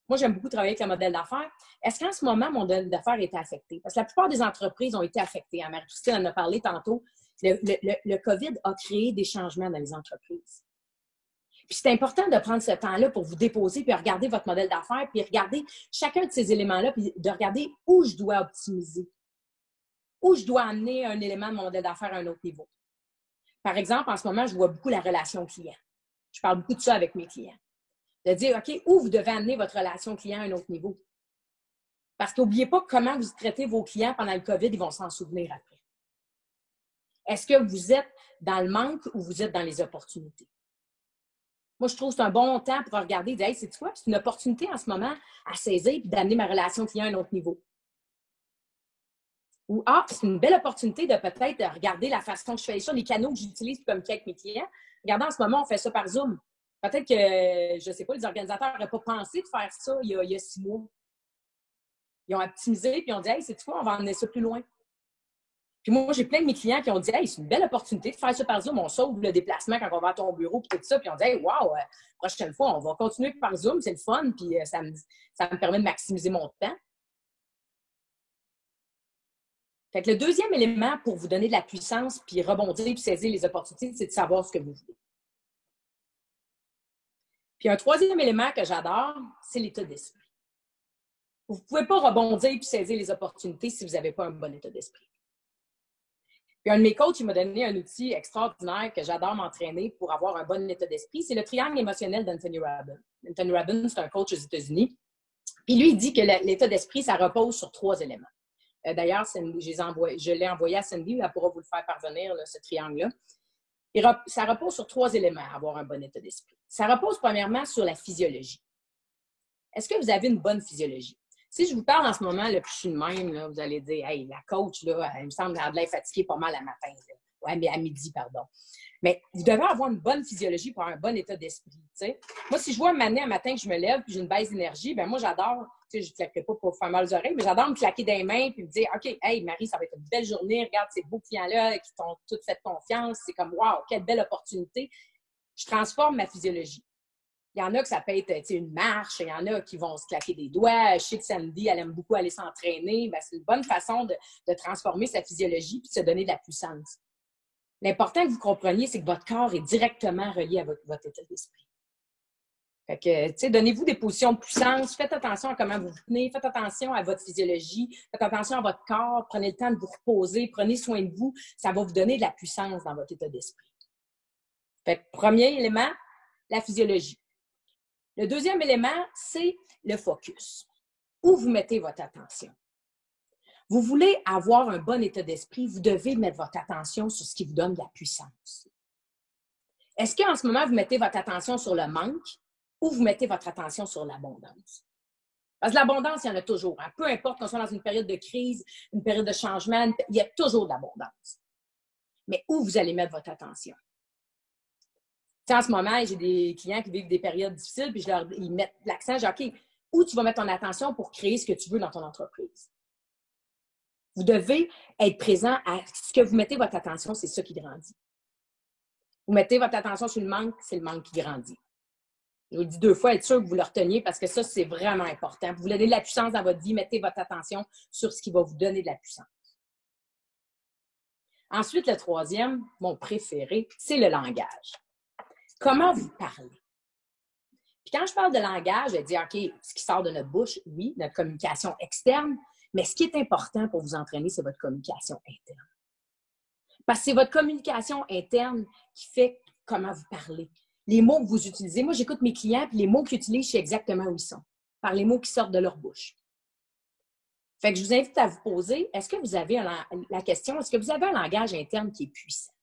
Moi, j'aime beaucoup travailler avec le modèle d'affaires. Est-ce qu'en ce moment, mon modèle d'affaires est affecté? Parce que la plupart des entreprises ont été affectées. Marie-Christine en a parlé tantôt. Le COVID a créé des changements dans les entreprises. Puis c'est important de prendre ce temps-là pour vous déposer puis regarder votre modèle d'affaires puis regarder chacun de ces éléments-là puis de regarder où je dois optimiser, où je dois amener un élément de mon modèle d'affaires à un autre niveau. Par exemple, en ce moment, je vois beaucoup la relation client. Je parle beaucoup de ça avec mes clients. De dire, OK, où vous devez amener votre relation client à un autre niveau. Parce qu'oubliez pas comment vous traitez vos clients pendant le COVID, ils vont s'en souvenir après. Est-ce que vous êtes dans le manque ou vous êtes dans les opportunités? Moi, je trouve que c'est un bon temps pour regarder et dire, hey, c'est quoi? C'est une opportunité en ce moment à saisir et d'amener ma relation client à un autre niveau. Ou, c'est une belle opportunité de peut-être regarder la façon que je fais les choses, les canaux que j'utilise pour communiquer avec mes clients. Regardez, en ce moment, on fait ça par Zoom. Peut-être que, je ne sais pas, les organisateurs n'auraient pas pensé de faire ça il y a 6 mois. ils ont optimisé, puis ils ont dit « Hey, c'est quoi, on va emmener ça plus loin. » Puis moi, j'ai plein de mes clients qui ont dit « Hey, c'est une belle opportunité de faire ça par Zoom, on sauve le déplacement quand on va à ton bureau, puis tout ça. » Puis ils ont dit « Hey, wow, prochaine fois, on va continuer par Zoom, c'est le fun, puis ça me permet de maximiser mon temps. » Fait que le deuxième élément pour vous donner de la puissance, puis rebondir, puis saisir les opportunités, c'est de savoir ce que vous voulez. Puis un troisième élément que j'adore, c'est l'état d'esprit. Vous ne pouvez pas rebondir puis saisir les opportunités si vous n'avez pas un bon état d'esprit. Puis un de mes coachs, il m'a donné un outil extraordinaire que j'adore m'entraîner pour avoir un bon état d'esprit. C'est le triangle émotionnel d'Anthony Robbins. Anthony Robbins, c'est un coach aux États-Unis. Puis lui, il dit que l'état d'esprit, ça repose sur 3 éléments. D'ailleurs, je l'ai envoyé à Cindy, elle pourra vous le faire parvenir, là, ce triangle-là. Et ça repose sur 3 éléments, avoir un bon état d'esprit. Ça repose premièrement sur la physiologie. Est-ce que vous avez une bonne physiologie? Si je vous parle en ce moment, là, puis je suis de même, là, vous allez dire, hey, la coach, là, elle me semble qu'elle a de l'air fatiguée pas mal à matin. Là. Ouais, mais à midi, pardon. Mais vous devez avoir une bonne physiologie pour avoir un bon état d'esprit. T'sais. Moi, si je vois un matin que je me lève puis j'ai une baisse d'énergie, ben moi, j'adore, je ne claquerai pas pour faire mal aux oreilles, mais j'adore me claquer des mains puis me dire, OK, hey, Marie, ça va être une belle journée. Regarde ces beaux clients-là qui t'ont toutes fait confiance. C'est comme, wow, quelle belle opportunité. Je transforme ma physiologie. Il y en a que ça peut être une marche, il y en a qui vont se claquer des doigts. Je sais que Sandy, elle aime beaucoup aller s'entraîner. Ben, c'est une bonne façon de transformer sa physiologie et de se donner de la puissance. L'important que vous compreniez, c'est que votre corps est directement relié à votre état d'esprit. Fait que, donnez-vous des positions de puissance, faites attention à comment vous vous tenez, faites attention à votre physiologie, faites attention à votre corps, prenez le temps de vous reposer, prenez soin de vous. Ça va vous donner de la puissance dans votre état d'esprit. Fait que, premier élément, la physiologie. Le deuxième élément, c'est le focus. Où vous mettez votre attention? Vous voulez avoir un bon état d'esprit, vous devez mettre votre attention sur ce qui vous donne de la puissance. Est-ce qu'en ce moment, vous mettez votre attention sur le manque ou vous mettez votre attention sur l'abondance? Parce que l'abondance, il y en a toujours. Hein? Peu importe qu'on soit dans une période de crise, une période de changement, il y a toujours de l'abondance. Mais où vous allez mettre votre attention? En ce moment, j'ai des clients qui vivent des périodes difficiles, puis ils mettent l'accent, je dis, OK, où tu vas mettre ton attention pour créer ce que tu veux dans ton entreprise? Vous devez être présent à ce que vous mettez votre attention, c'est ça qui grandit. Vous mettez votre attention sur le manque, c'est le manque qui grandit. Je vous le dis 2 fois, être sûr que vous le reteniez parce que ça, c'est vraiment important. Vous voulez donner de la puissance dans votre vie, mettez votre attention sur ce qui va vous donner de la puissance. Ensuite, le troisième, mon préféré, c'est le langage. Comment vous parlez? Puis quand je parle de langage, je dis, OK, ce qui sort de notre bouche, oui, notre communication externe, mais ce qui est important pour vous entraîner, c'est votre communication interne. Parce que c'est votre communication interne qui fait comment vous parlez. Les mots que vous utilisez. Moi, j'écoute mes clients, puis les mots qu'ils utilisent, je sais exactement où ils sont, par les mots qui sortent de leur bouche. Fait que je vous invite à vous poser, est-ce que vous avez la question, est-ce que vous avez un langage interne qui est puissant?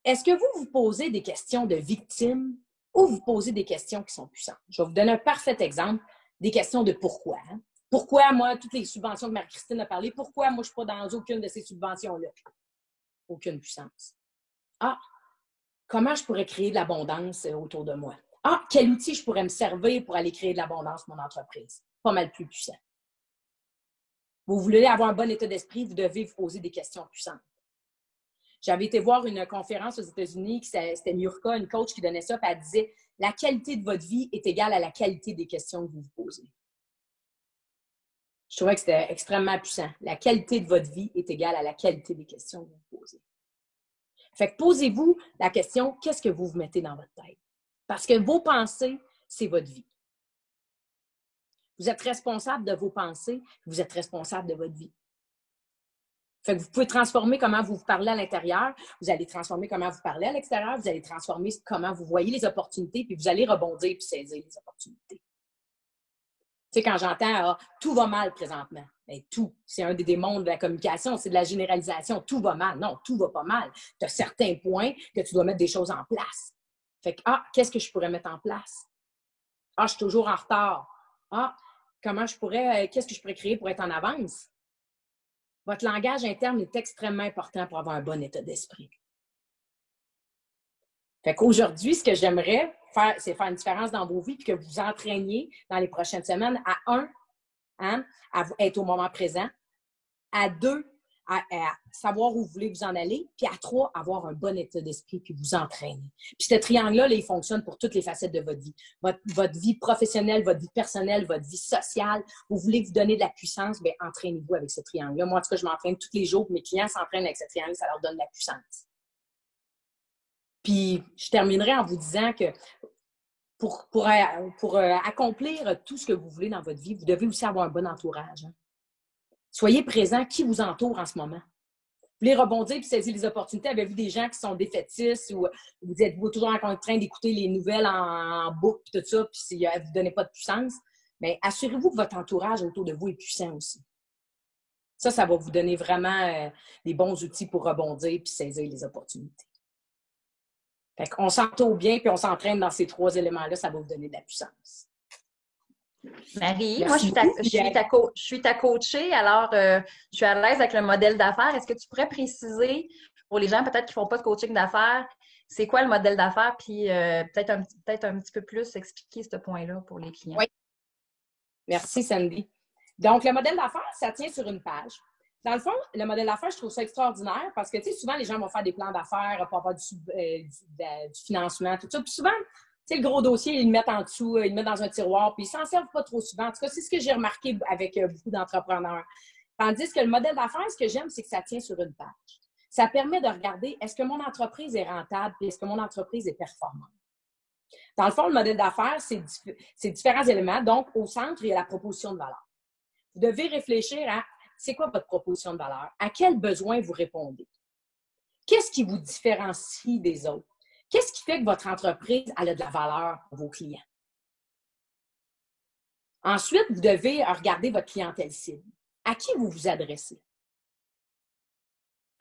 Est-ce que vous vous posez des questions de victime ou vous posez des questions qui sont puissantes? Je vais vous donner un parfait exemple, des questions de pourquoi. Hein? Pourquoi, moi, toutes les subventions que Marie-Christine a parlé, pourquoi, moi, je ne suis pas dans aucune de ces subventions-là? Aucune puissance. Ah, comment je pourrais créer de l'abondance autour de moi? Ah, quel outil je pourrais me servir pour aller créer de l'abondance pour mon entreprise? Pas mal plus puissant. Vous voulez avoir un bon état d'esprit, vous devez vous poser des questions puissantes. J'avais été voir une conférence aux États-Unis, c'était Nurka, une coach qui donnait ça, puis elle disait « La qualité de votre vie est égale à la qualité des questions que vous vous posez. » Je trouvais que c'était extrêmement puissant. La qualité de votre vie est égale à la qualité des questions que vous vous posez. Fait que posez-vous la question « Qu'est-ce que vous vous mettez dans votre tête? » Parce que vos pensées, c'est votre vie. Vous êtes responsable de vos pensées, vous êtes responsable de votre vie. Fait que vous pouvez transformer comment vous parlez à l'intérieur, vous allez transformer comment vous parlez à l'extérieur, vous allez transformer comment vous voyez les opportunités, puis vous allez rebondir puis saisir les opportunités. Tu sais, quand j'entends « tout va mal présentement », bien, tout, c'est un des démons de la communication, c'est de la généralisation, tout va mal. Non, tout va pas mal. Tu as certains points que tu dois mettre des choses en place. Fait que, qu'est-ce que je pourrais mettre en place? Je suis toujours en retard. Qu'est-ce que je pourrais créer pour être en avance? Votre langage interne est extrêmement important pour avoir un bon état d'esprit. Fait qu'aujourd'hui, ce que j'aimerais faire, c'est faire une différence dans vos vies et que vous vous entraîniez dans les prochaines semaines à hein, à être au moment présent. À 2, à savoir où vous voulez vous en aller. Puis à 3, avoir un bon état d'esprit puis vous entraîner. Puis ce triangle-là, là, il fonctionne pour toutes les facettes de votre vie. Votre vie professionnelle, votre vie personnelle, votre vie sociale. Vous voulez vous donner de la puissance, bien, entraînez-vous avec ce triangle-là. Moi, en tout cas, je m'entraîne tous les jours. Mes clients s'entraînent avec ce triangle, ça leur donne de la puissance. Puis je terminerai en vous disant que pour accomplir tout ce que vous voulez dans votre vie, vous devez aussi avoir un bon entourage. Hein. Soyez présent, qui vous entoure en ce moment. Vous voulez rebondir puis saisir les opportunités. Avez-vous des gens qui sont défaitistes ou vous êtes toujours en train d'écouter les nouvelles en boucle et tout ça, puis vous ne donnez pas de puissance? Bien, assurez-vous que votre entourage autour de vous est puissant aussi. Ça va vous donner vraiment des bons outils pour rebondir puis saisir les opportunités. Fait qu'on s'entoure bien puis on s'entraîne dans ces 3 éléments-là, ça va vous donner de la puissance. Marie, moi, je suis ta coachée, alors je suis à l'aise avec le modèle d'affaires. Est-ce que tu pourrais préciser pour les gens peut-être qui ne font pas de coaching d'affaires, c'est quoi le modèle d'affaires, puis peut-être un petit peu plus expliquer ce point-là pour les clients? Oui. Merci, Sandy. Donc, le modèle d'affaires, ça tient sur une page. Dans le fond, le modèle d'affaires, je trouve ça extraordinaire parce que, tu sais, souvent, les gens vont faire des plans d'affaires pour avoir du financement, tout ça. Puis souvent, tu sais, le gros dossier, ils le mettent en dessous, ils le mettent dans un tiroir, puis ils s'en servent pas trop souvent. En tout cas, c'est ce que j'ai remarqué avec beaucoup d'entrepreneurs. Tandis que le modèle d'affaires, ce que j'aime, c'est que ça tient sur une page. Ça permet de regarder, est-ce que mon entreprise est rentable, puis est-ce que mon entreprise est performante? Dans le fond, le modèle d'affaires, c'est différents éléments. Donc, au centre, il y a la proposition de valeur. Vous devez réfléchir à, c'est quoi votre proposition de valeur? À quel besoin vous répondez? Qu'est-ce qui vous différencie des autres? Qu'est-ce qui fait que votre entreprise a de la valeur pour vos clients? Ensuite, vous devez regarder votre clientèle cible. À qui vous vous adressez?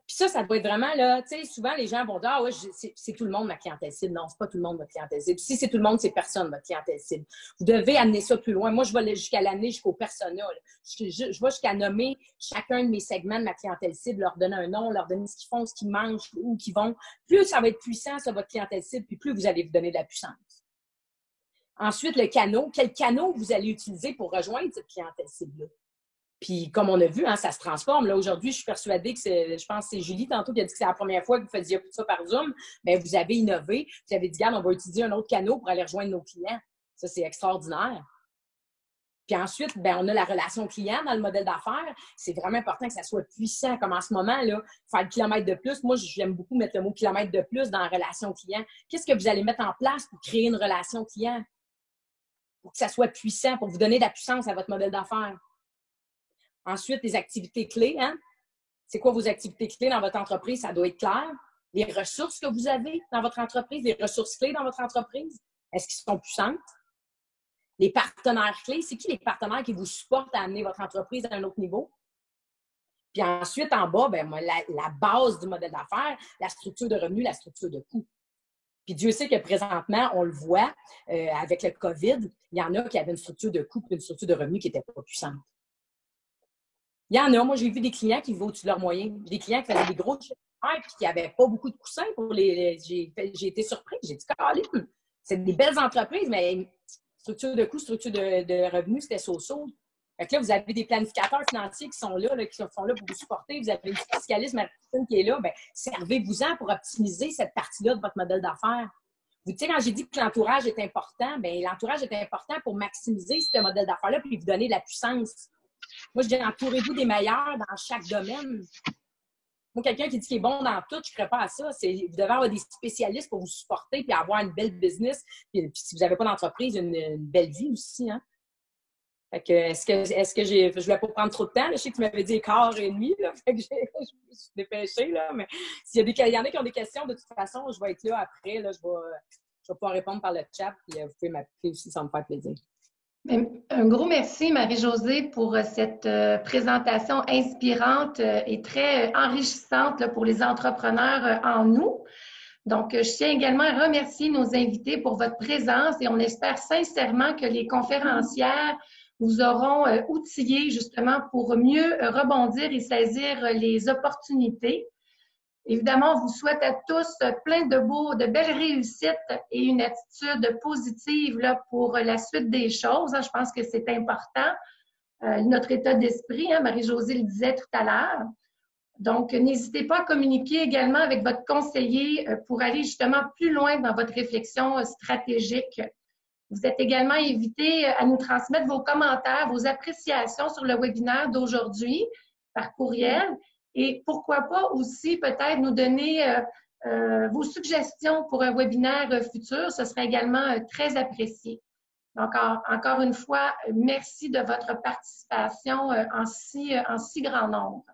Puis ça doit être vraiment, là, tu sais, souvent les gens vont dire, ah ouais, c'est tout le monde ma clientèle cible. Non, c'est pas tout le monde votre clientèle cible. Si c'est tout le monde, c'est personne votre clientèle cible. Vous devez amener ça plus loin. Moi, je vais jusqu'à l'amener jusqu'au persona. Je vais jusqu'à nommer chacun de mes segments de ma clientèle cible, leur donner un nom, leur donner ce qu'ils font, ce qu'ils mangent, où qu'ils vont. Plus ça va être puissant, ça, votre clientèle cible, puis plus vous allez vous donner de la puissance. Ensuite, le canal. Quel canal vous allez utiliser pour rejoindre cette clientèle cible-là? Puis, comme on a vu, hein, ça se transforme. Là, aujourd'hui, je suis persuadée que je pense que c'est Julie tantôt qui a dit que c'est la première fois que vous faisiez ça par Zoom. Bien, vous avez innové. Vous avez dit, regarde, on va utiliser un autre canal pour aller rejoindre nos clients. Ça, c'est extraordinaire. Puis ensuite, bien, on a la relation client dans le modèle d'affaires. C'est vraiment important que ça soit puissant. Comme en ce moment, là, faire le kilomètre de plus. Moi, j'aime beaucoup mettre le mot kilomètre de plus dans la relation client. Qu'est-ce que vous allez mettre en place pour créer une relation client? Pour que ça soit puissant, pour vous donner de la puissance à votre modèle d'affaires. Ensuite, les activités clés. Hein? C'est quoi vos activités clés dans votre entreprise? Ça doit être clair. Les ressources que vous avez dans votre entreprise, les ressources clés dans votre entreprise, est-ce qu'ils sont puissantes? Les partenaires clés, c'est qui les partenaires qui vous supportent à amener votre entreprise à un autre niveau? Puis ensuite, en bas, bien, la base du modèle d'affaires, la structure de revenus, la structure de coûts. Puis Dieu sait que présentement, on le voit, avec le COVID, il y en a qui avaient une structure de coûts et une structure de revenus qui n'était pas puissante. Il y en a, moi, j'ai vu des clients qui vivaient au-dessus de leurs moyens. Des clients qui faisaient des gros chiffres et qui n'avaient pas beaucoup de coussins pour les. J'ai été surprise. J'ai dit, Caroline, c'est des belles entreprises, mais structure de coûts, structure de revenus, c'était so-so. Fait que là, vous avez des planificateurs financiers qui sont là pour vous supporter. Vous avez une fiscaliste, Martine, qui est là. Bien, servez-vous-en pour optimiser cette partie-là de votre modèle d'affaires. Vous savez, quand j'ai dit que l'entourage est important, bien, l'entourage est important pour maximiser ce modèle d'affaires-là puis vous donner de la puissance. Moi, je dis, entourez-vous des meilleurs dans chaque domaine. Moi, quelqu'un qui dit qu'il est bon dans tout, je ne ferais pas à ça. Vous devez avoir des spécialistes pour vous supporter puis avoir une belle business. Puis si vous n'avez pas d'entreprise, une belle vie aussi. Hein? Fait que, est-ce que je ne voulais pas prendre trop de temps? Là, je sais que tu m'avais dit 1h30. Là, fait que je me suis dépêchée. Là, mais s'il y en a qui ont des questions, de toute façon, je vais être là après. Là, je vais pouvoir répondre par le chat. Puis vous pouvez m'appeler aussi, ça me fait plaisir. Un gros merci, Marie-Josée, pour cette présentation inspirante et très enrichissante là, pour les entrepreneurs en nous. Donc, je tiens également à remercier nos invités pour votre présence et on espère sincèrement que les conférencières vous auront outillé justement pour mieux rebondir et saisir les opportunités. Évidemment, on vous souhaite à tous plein de belles réussites et une attitude positive là, pour la suite des choses. Je pense que c'est important. notre état d'esprit. Hein, Marie-Josée le disait tout à l'heure. Donc, n'hésitez pas à communiquer également avec votre conseiller pour aller justement plus loin dans votre réflexion stratégique. Vous êtes également invités à nous transmettre vos commentaires, vos appréciations sur le webinaire d'aujourd'hui par courriel et pourquoi pas aussi peut-être nous donner vos suggestions pour un webinaire futur. Ce serait également très apprécié. Donc, encore une fois, merci de votre participation en si grand nombre.